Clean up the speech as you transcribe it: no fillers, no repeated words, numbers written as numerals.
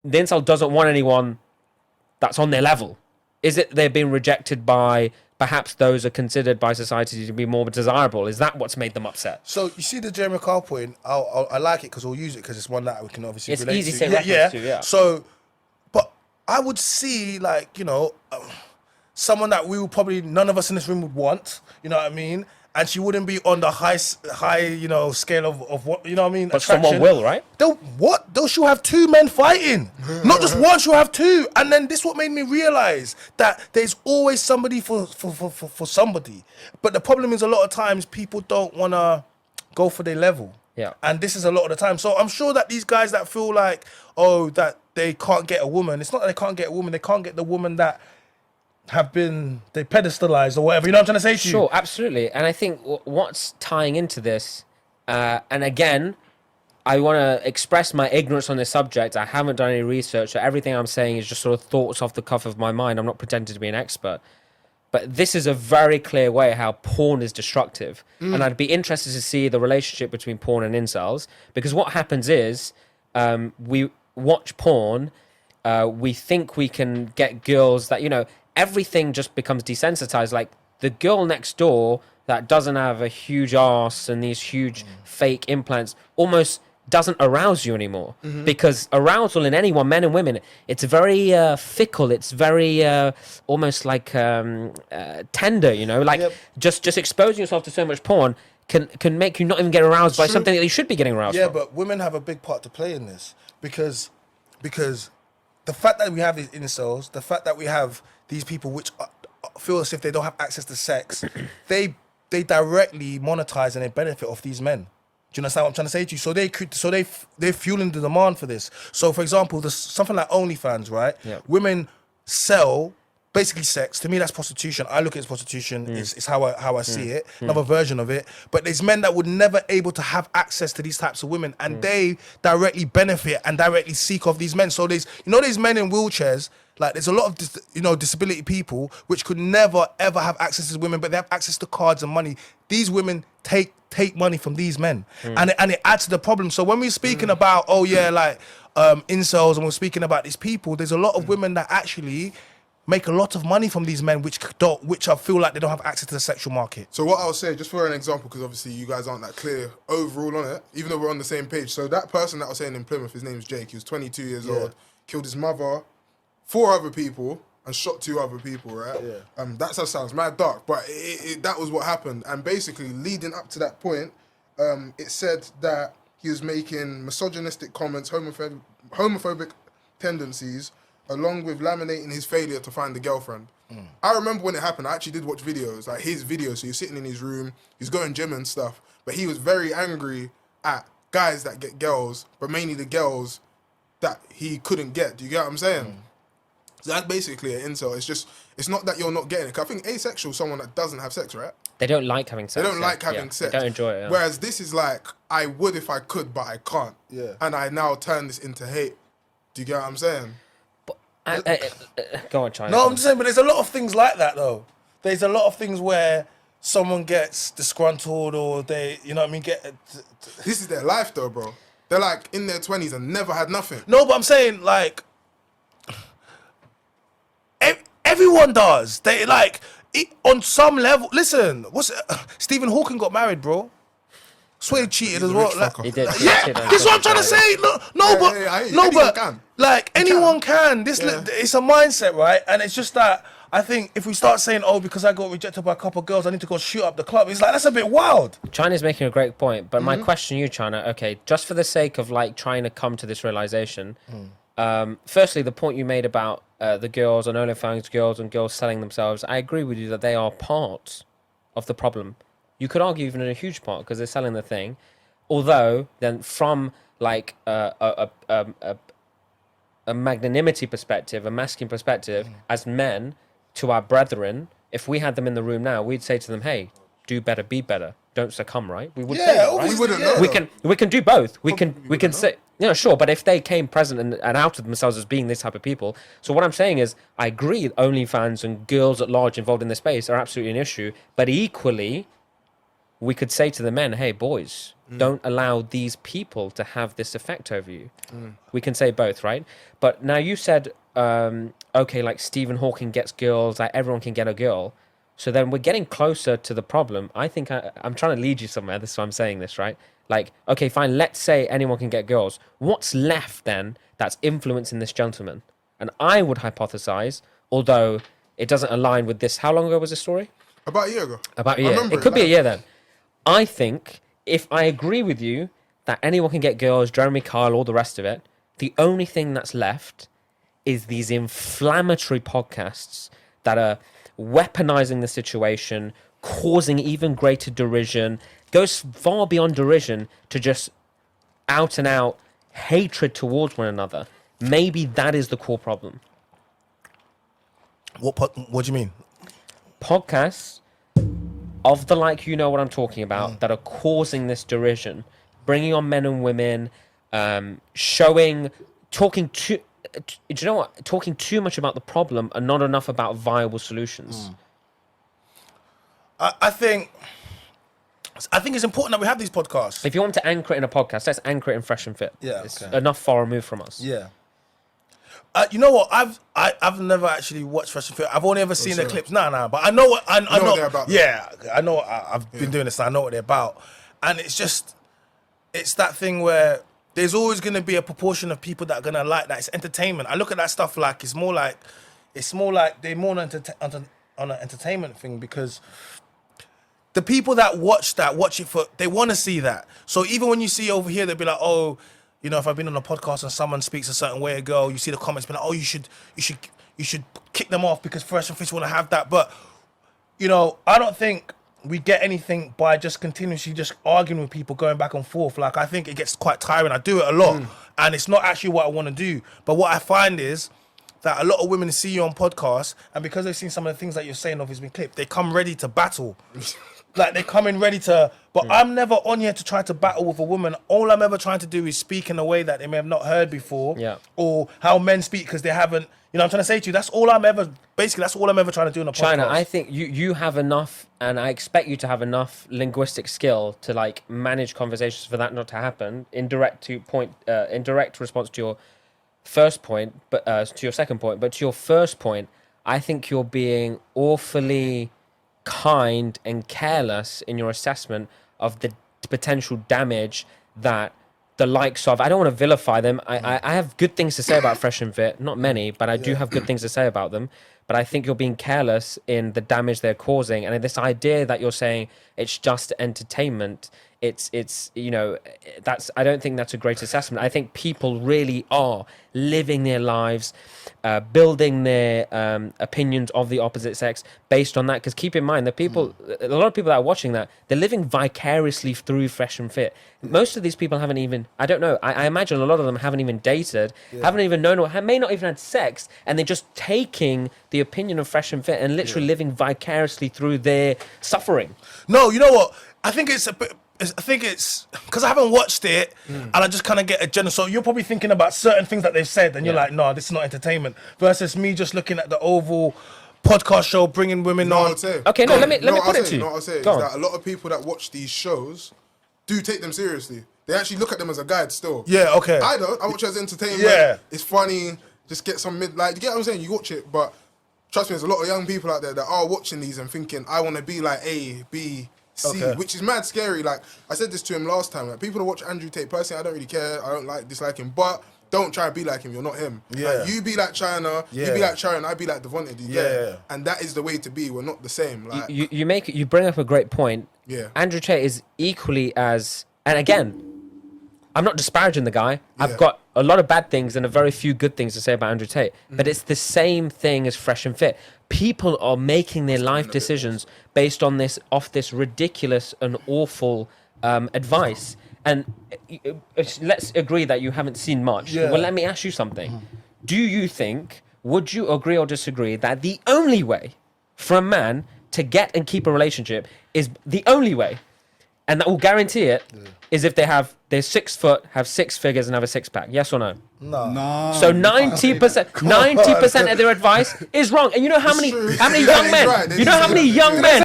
the incel doesn't want anyone that's on their level? Is it they're being rejected by perhaps those are considered by society to be more desirable? Is that what's made them upset? So you see the Jeremy Carl point. I like it because we'll use it because it's one that we can obviously It's relate easy to. to say reference to, yeah. So, but I would see like someone that we would probably none of us in this room would want. You know what I mean? And she wouldn't be on the high scale of what, you know what I mean? But attraction. someone will, right? She'll have two men fighting. Not just one, she'll have two. And then this what made me realize that there's always somebody for somebody. But the problem is a lot of times people don't want to go for their level. Yeah. And this is a lot of the time. So I'm sure that these guys that feel like, that they can't get a woman, it's not that they can't get a woman, they can't get the woman that they pedestalized or whatever. You know what I'm trying to say to you? Sure, absolutely. And I think what's tying into this, and again, I want to express my ignorance on this subject. I haven't done any research, so everything I'm saying is just sort of thoughts off the cuff of my mind. I'm not pretending to be an expert. But this is a very clear way how porn is destructive. And I'd be interested to see the relationship between porn and incels, because what happens is we watch porn, we think we can get girls that, everything just becomes desensitized. Like the girl next door that doesn't have a huge ass and these huge fake implants almost doesn't arouse you anymore, because arousal in anyone, men and women, it's very fickle. It's very almost like tender, just exposing yourself to so much porn can make you not even get aroused by something that you should be getting aroused from. But women have a big part to play in this because the fact that we have these incels, the fact that we have these people which feel as if they don't have access to sex, they directly monetize and they benefit off these men. Do you understand what I'm trying to say to you? So they're fueling the demand for this. So for example, there's something like OnlyFans, right? Yeah. Women sell basically sex. To me, that's prostitution. I look at it as prostitution. It's how I see it. Another version of it. But there's men that would never able to have access to these types of women, and they directly benefit and directly seek off these men. So there's these men in wheelchairs. Like there's a lot of disability people which could never ever have access to women, but they have access to cards and money. These women take money from these men, and it adds to the problem. So when we're speaking about incels, and we're speaking about these people, there's a lot of women that actually make a lot of money from these men, which I feel like they don't have access to the sexual market. So what I'll say, just for an example, because obviously you guys aren't that clear overall on it, even though we're on the same page. So that person that I was saying in Plymouth, his name's Jake. He was 22 years old, killed his mother, 4 other people, and shot 2 other people, right? Yeah. That sounds mad dark, but that was what happened. And basically, leading up to that point, it said that he was making misogynistic comments, homophobic tendencies, along with laminating his failure to find a girlfriend. I remember when it happened, I actually did watch videos, like his videos. So he's sitting in his room, he's going gym and stuff, but he was very angry at guys that get girls, but mainly the girls that he couldn't get. Do you get what I'm saying? So that's basically an incel. It's not that you're not getting it. 'Cause I think asexual is someone that doesn't have sex, right? They don't like having sex. They don't like having sex. They don't enjoy it. Yeah. Whereas this is like, I would if I could, but I can't. Yeah. And I now turn this into hate. Do you get what I'm saying? Go on, China. No, I'm just saying, but there's a lot of things like that though. There's a lot of things where someone gets disgruntled or they, This is their life though, bro. They're like in their 20s and never had nothing. No, but I'm saying like everyone does. They on some level. Listen, Stephen Hawking got married, bro. Swear he cheated as well. He did. This is what I'm trying to say. Anyone can. It's a mindset, right? And it's just that I think if we start saying, because I got rejected by a couple of girls, I need to go shoot up the club. It's like, that's a bit wild. China's making a great point, but my question to you, China, okay, just for the sake of trying to come to this realization, firstly, the point you made about the girls and OnlyFans girls and girls selling themselves, I agree with you that they are part of the problem. You could argue even in a huge part because they're selling the thing. Although, then from a magnanimity perspective, a masculine perspective, as men to our brethren, if we had them in the room now, we'd say to them, hey, do better, be better. Don't succumb, right? We would say that, right? We wouldn't know. We can do both. We can say, sure, but if they came present and outed themselves as being this type of people. So what I'm saying is, I agree OnlyFans and girls at large involved in this space are absolutely an issue, but equally, we could say to the men, hey, boys, don't allow these people to have this effect over you. We can say both, right? But now you said, okay, like Stephen Hawking gets girls, like everyone can get a girl. So then we're getting closer to the problem. I think I'm trying to lead you somewhere. This is why I'm saying this, right? Like, okay, fine, let's say anyone can get girls. What's left then that's influencing this gentleman? And I would hypothesize, although it doesn't align with this. How long ago was this story? About a year ago. About a year. It could be a year then. I think if I agree with you that anyone can get girls, Jeremy Kyle, all the rest of it, the only thing that's left is these inflammatory podcasts that are weaponizing the situation, causing even greater derision, goes far beyond derision to just out and out hatred towards one another. Maybe that is the core problem. What do you mean? Podcasts of the like, you know what I'm talking about, that are causing this derision, bringing on men and women, talking too much about the problem and not enough about viable solutions. I think it's important that we have these podcasts. If you want to anchor it in a podcast, let's anchor it in Fresh and Fit. Yeah, It's okay. enough far removed from us. Yeah. You know what? I've never actually watched Fresh and Fit. I've only ever seen the clips. Nah. But I know what I know. what they're about, though. Yeah, I know. I've been doing this. And I know what they're about. And it's that thing where there's always going to be a proportion of people that are going to like that. It's entertainment. I look at that stuff like it's more like they're more on an entertainment thing, because the people that watch it for, they want to see that. So even when you see over here, they'll be like, oh, you know, if I've been on a podcast and someone speaks a certain way ago, you see the comments be like, oh, you should kick them off because Fresh and Fit want to have that. But, you know, I don't think we get anything by just continuously just arguing with people, going back and forth. Like, I think it gets quite tiring. I do it a lot, and it's not actually what I want to do. But what I find is that a lot of women see you on podcasts, and because they've seen some of the things that you're saying of has been clipped, they come ready to battle. Like, they come in ready to... But I'm never on here to try to battle with a woman. All I'm ever trying to do is speak in a way that they may have not heard before. Yeah. Or how men speak because they haven't... You know what I'm trying to say to you? That's all I'm ever trying to do in a podcast. China, I think you have enough, and I expect you to have enough linguistic skill to like manage conversations for that not to happen. In direct response to your first point, but to your second point, but to your first point, I think you're being awfully kind and careless in your assessment of the potential damage that the likes of, I don't want to vilify them. I have good things to say about Fresh and Fit, not many, but I do have good things to say about them. But I think you're being careless in the damage they're causing, and this idea that you're saying it's just entertainment. It's you know, I don't think that's a great assessment. I think people really are living their lives, building their opinions of the opposite sex based on that. Because keep in mind, a lot of people that are watching that, they're living vicariously through Fresh and Fit. Most of these people haven't even, I don't know, I imagine a lot of them haven't even dated, haven't even known, or may not even had sex, and they're just taking the opinion of Fresh and Fit and literally living vicariously through their suffering. No, you know what? I think it's because I haven't watched it, and I just kind of get a general. So you're probably thinking about certain things that they've said, and you're like, no, this is not entertainment. Versus me just looking at the overall podcast show, bringing women on. Okay, no, let me put it to you. What I'll say is Go on. that a lot of people that watch these shows do take them seriously. They actually look at them as a guide still. Yeah, okay. I don't. I watch it as entertainment. Yeah. It's funny. Just get some like, you get what I'm saying? You watch it, but trust me, there's a lot of young people out there that are watching these and thinking, I want to be like A, B, C, which is mad scary. Like, I said this to him last time. Like, people that watch Andrew Tate, personally, I don't really care. I don't dislike him, but don't try to be like him. You're not him. Yeah. Like, you be like China, you be like Sharon, I be like Devontae. Yeah. And that is the way to be. We're not the same. Like, You bring up a great point. Yeah. Andrew Tate is equally as, and again, I'm not disparaging the guy. I've got a lot of bad things and a very few good things to say about Andrew Tate. But it's the same thing as Fresh and Fit. People are making their life decisions based on this ridiculous and awful advice. And let's agree that you haven't seen much. Yeah. Well, let me ask you something. Do you think, would you agree or disagree that the only way for a man to get and keep a relationship is the only way, and that will guarantee it, is if they're 6 foot, have 6 figures, and have a 6-pack? Yes or no? No. So 90% of their advice is wrong. And you know how many young men? You know how many young men